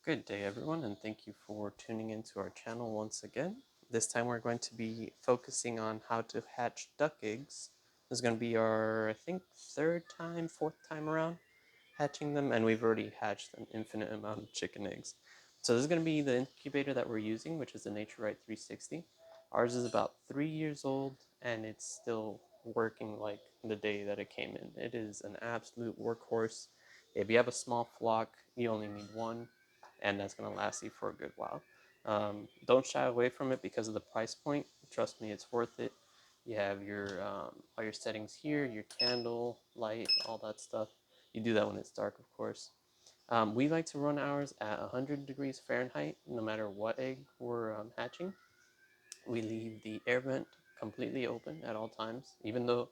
Good day everyone, and thank you for tuning into our channel once again. This time we're going to be focusing on how to hatch duck eggs. This is going to be our, I think, fourth time around hatching them, and we've already hatched an infinite amount of chicken eggs. So this is going to be the incubator that we're using, which is the Nature 360. Ours is about 3 years old, and it's still working like the day that it came in. It is an absolute workhorse. If you have a small flock, you only need one, and that's going to last you for a good while. Don't shy away from it because of the price point. Trust me, it's worth it. You have your all your settings here, your candle, light, all that stuff. You do that when it's dark, of course. We like to run ours at 100 degrees Fahrenheit, no matter what egg we're hatching. We leave the air vent completely open at all times, even though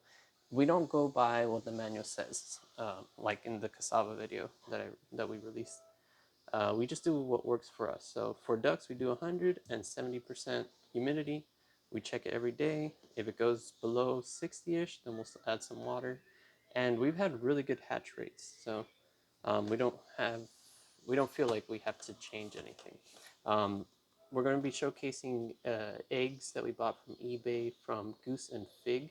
we don't go by what the manual says, like in the cassava video that we released. We just do what works for us. So for ducks, we do 170% humidity. We check it every day. If it goes below 60-ish, then we'll add some water. And we've had really good hatch rates. So we don't feel like we have to change anything. We're going to be showcasing eggs that we bought from eBay from Gooseandfig.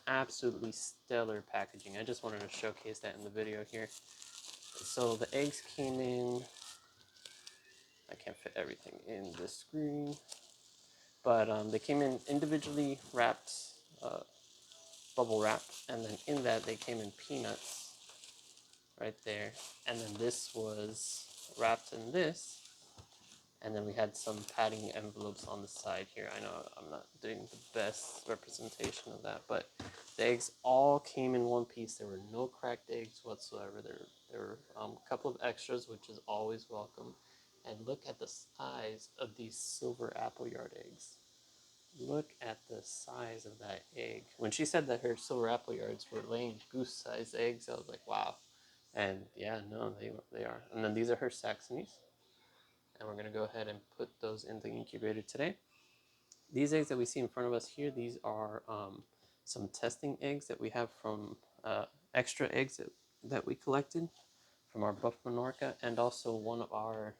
Absolutely stellar packaging. I just wanted to showcase that in the video here. So the eggs came in, I can't fit everything in the screen, but they came in individually wrapped, bubble wrap, and then in that they came in peanuts right there, and then this was wrapped in this, and then we had some padding envelopes on the side here. I know I'm not doing the best representation of that, but the eggs all came in one piece. There were no cracked eggs whatsoever. There were a couple of extras, which is always welcome. And look at the size of these silver appleyard eggs. Look at the size of that egg. When she said that her silver appleyards were laying goose-sized eggs, I was like, wow. And yeah, no, they are. And then these are her Saxonies. And we're going to go ahead and put those in the incubator today. These eggs that we see in front of us here, these are some testing eggs that we have from extra eggs that we collected from our buff Minorca, and also one of our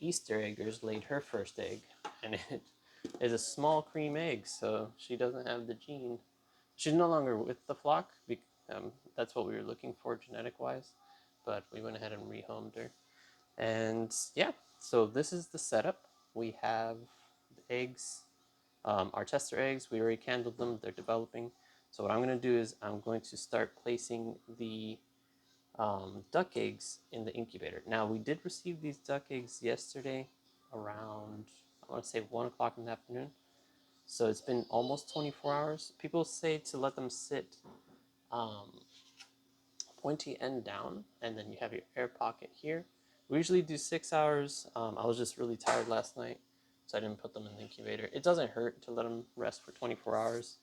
Easter eggers laid her first egg, and it is a small cream egg, so she doesn't have the gene. She's no longer with the flock. That's what we were looking for genetic-wise, but we went ahead and rehomed her. And yeah, so this is the setup. We have the eggs, our tester eggs. We already candled them. They're developing. So what I'm going to do is I'm going to start placing the duck eggs in the incubator. Now, we did receive these duck eggs yesterday around, I want to say 1 o'clock in the afternoon. So it's been almost 24 hours. People say to let them sit pointy end down, and then you have your air pocket here. We usually do 6 hours. I was just really tired last night, so I didn't put them in the incubator. It doesn't hurt to let them rest for 24 hours,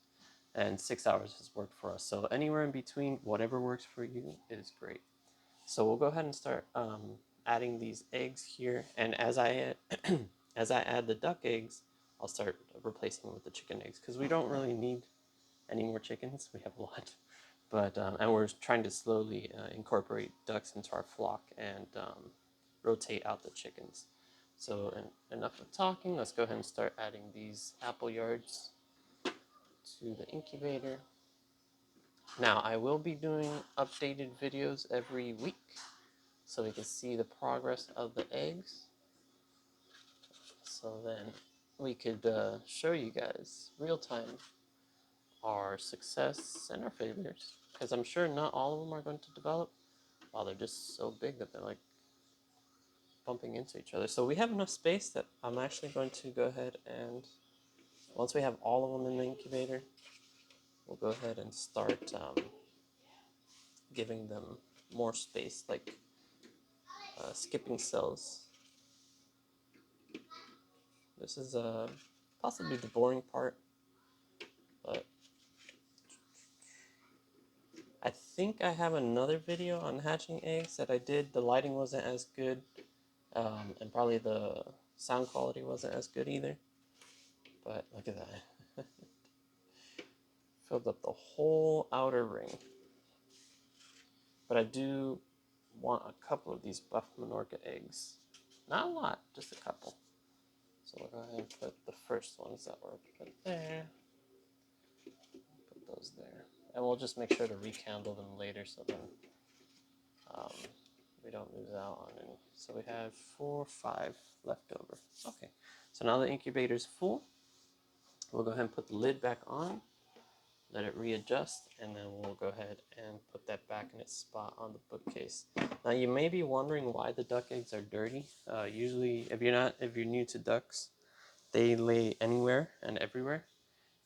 and 6 hours has worked for us. So anywhere in between, whatever works for you is great. So we'll go ahead and start adding these eggs here, and as I as I add the duck eggs, I'll start replacing them with the chicken eggs because we don't really need any more chickens. We have a lot, but and we're trying to slowly incorporate ducks into our flock and rotate out the chickens. So enough of talking. Let's go ahead and start adding these apple yards to the incubator. Now I will be doing updated videos every week, so we can see the progress of the eggs. So then we could show you guys real time our success and our failures, because I'm sure not all of them are going to develop. Wow, they're just so big that they're like bumping into each other. So we have enough space that I'm actually going to go ahead and, once we have all of them in the incubator, we'll go ahead and start giving them more space, like skipping cells. This is possibly the boring part, but I think I have another video on hatching eggs that I did. The lighting wasn't as good, and probably the sound quality wasn't as good either. But look at that. Filled up the whole outer ring. But I do want a couple of these buff Minorca eggs. Not a lot, just a couple. So we'll go ahead and put the first ones that were put there. Put those there. And we'll just make sure to recandle them later so then um, we don't lose out on any. So we have 4 or 5 left over. Okay, so now the incubator's full. We'll go ahead and put the lid back on, let it readjust, and then we'll go ahead and put that back in its spot on the bookcase. Now you may be wondering why the duck eggs are dirty. Usually, if you're new to ducks, they lay anywhere and everywhere,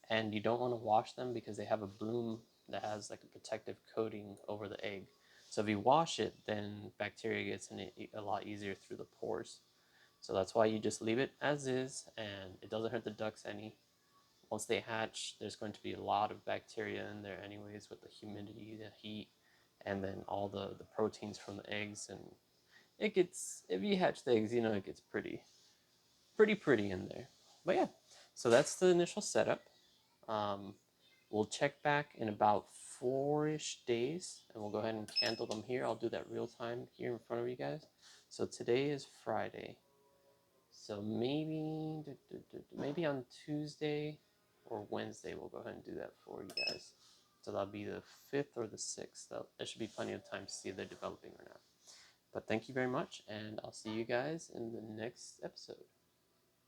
and you don't want to wash them because they have a bloom that has like a protective coating over the egg. So if you wash it, then bacteria gets in it a lot easier through the pores. So that's why you just leave it as is, and it doesn't hurt the ducks any. Once they hatch, there's going to be a lot of bacteria in there anyways with the humidity, the heat, and then all the proteins from the eggs. And it gets, if you hatch the eggs, it gets pretty in there. But yeah, so that's the initial setup. Um, we'll check back in about 4-ish days, and we'll go ahead and candle them here. I'll do that real time here in front of you guys. So today is Friday. So maybe on Tuesday or Wednesday we'll go ahead and do that for you guys. So that'll be the 5th or the 6th. There should be plenty of time to see if they're developing or not. But thank you very much, and I'll see you guys in the next episode.